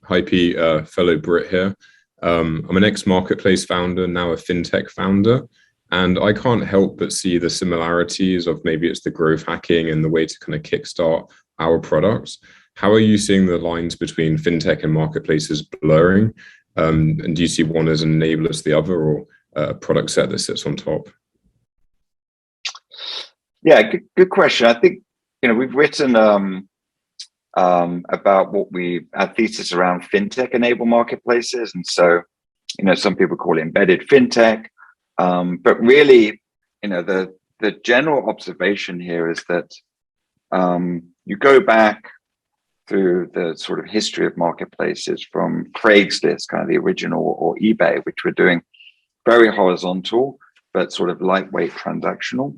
Hi Pete, fellow Brit here. I'm an ex-marketplace founder, now a fintech founder, and I can't help but see the similarities of maybe it's the growth hacking and the way to kind of kickstart our products. How are you seeing the lines between fintech and marketplaces blurring? And do you see one as an enabler to the other, or a product set that sits on top? Yeah, good question. I think we've written about our thesis around fintech-enabled marketplaces, and so some people call it embedded fintech, but really, the general observation here is that you go back through the sort of history of marketplaces from Craigslist, kind of the original, or eBay, which were doing very horizontal but sort of lightweight transactional.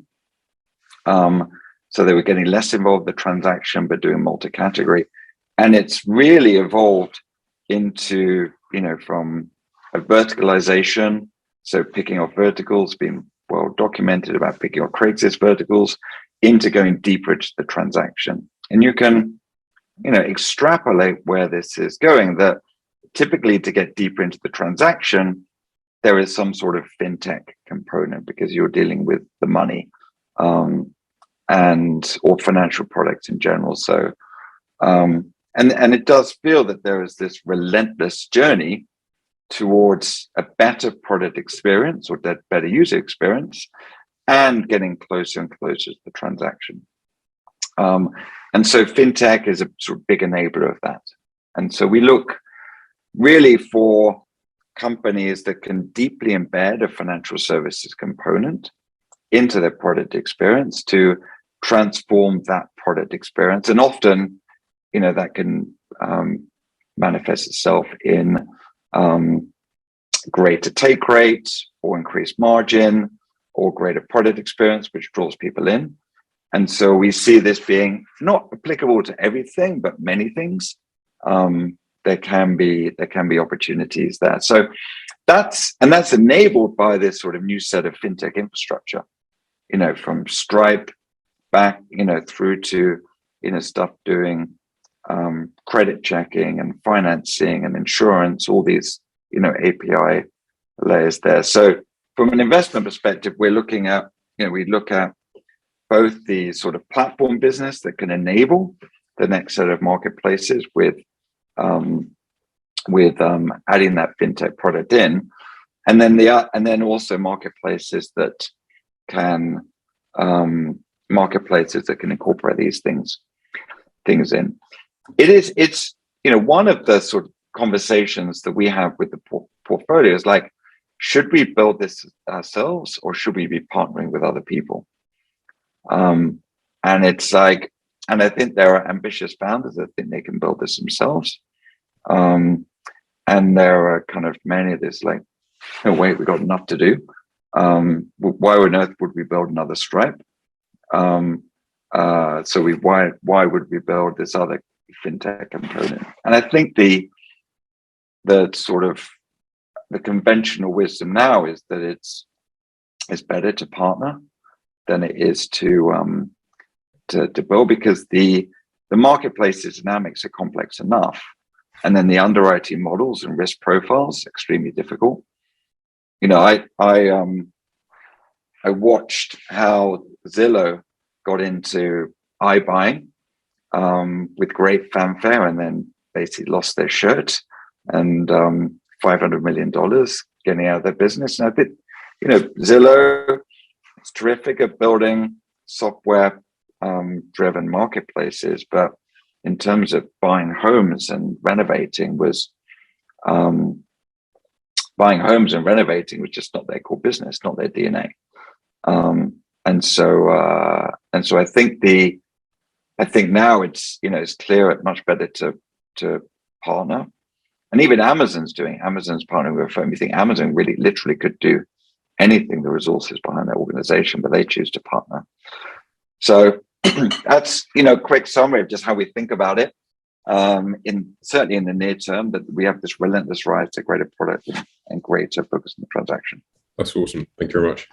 So they were getting less involved in the transaction, but doing multi-category. And it's really evolved into, from a verticalization, so picking off verticals, being well documented about picking off Craigslist verticals, into going deeper into the transaction. And you can, extrapolate where this is going, that typically to get deeper into the transaction, there is some sort of fintech component because you're dealing with the money. Or financial products in general. So, and it does feel that there is this relentless journey towards a better product experience or better user experience, and getting closer and closer to the transaction. And so fintech is a sort of big enabler of that. And so we look really for companies that can deeply embed a financial services component into their product experience to transform that product experience. And often, that can manifest itself in greater take rate or increased margin or greater product experience, which draws people in. And so we see this being not applicable to everything, but many things. There can be opportunities there. So that's enabled by this sort of new set of fintech infrastructure, from Stripe back, through to, stuff doing credit checking and financing and insurance, all these, API layers there. So from an investment perspective, we're looking at, we look at both the sort of platform business that can enable the next set of marketplaces with adding that fintech product in, and then also marketplaces that can incorporate these things in. It's one of the sort of conversations that we have with the portfolio is like, should we build this ourselves or should we be partnering with other people? And it's like, and I think there are ambitious founders that think they can build this themselves. And there are kind of many of this like, no, wait, we've got enough to do. Why on earth would we build another Stripe? Why would we build this other fintech component? And I think the sort of the conventional wisdom now is that it's better to partner than it is to build, because the marketplace's dynamics are complex enough, and then the underwriting models and risk profiles extremely difficult. I watched how Zillow got into iBuying with great fanfare, and then basically lost their shirt, and $500 million getting out of their business. And I think, Zillow is terrific at building software driven marketplaces, but in terms of buying homes and renovating was just not their core business, not their DNA. And so I think now it's clear it's much better to partner. And even Amazon's partnering with a firm. You think Amazon really literally could do anything, the resources behind their organization, but they choose to partner. So that's quick summary of just how we think about it. Certainly in the near term, that we have this relentless rise to greater product and greater focus on the transaction. That's awesome. Thank you very much.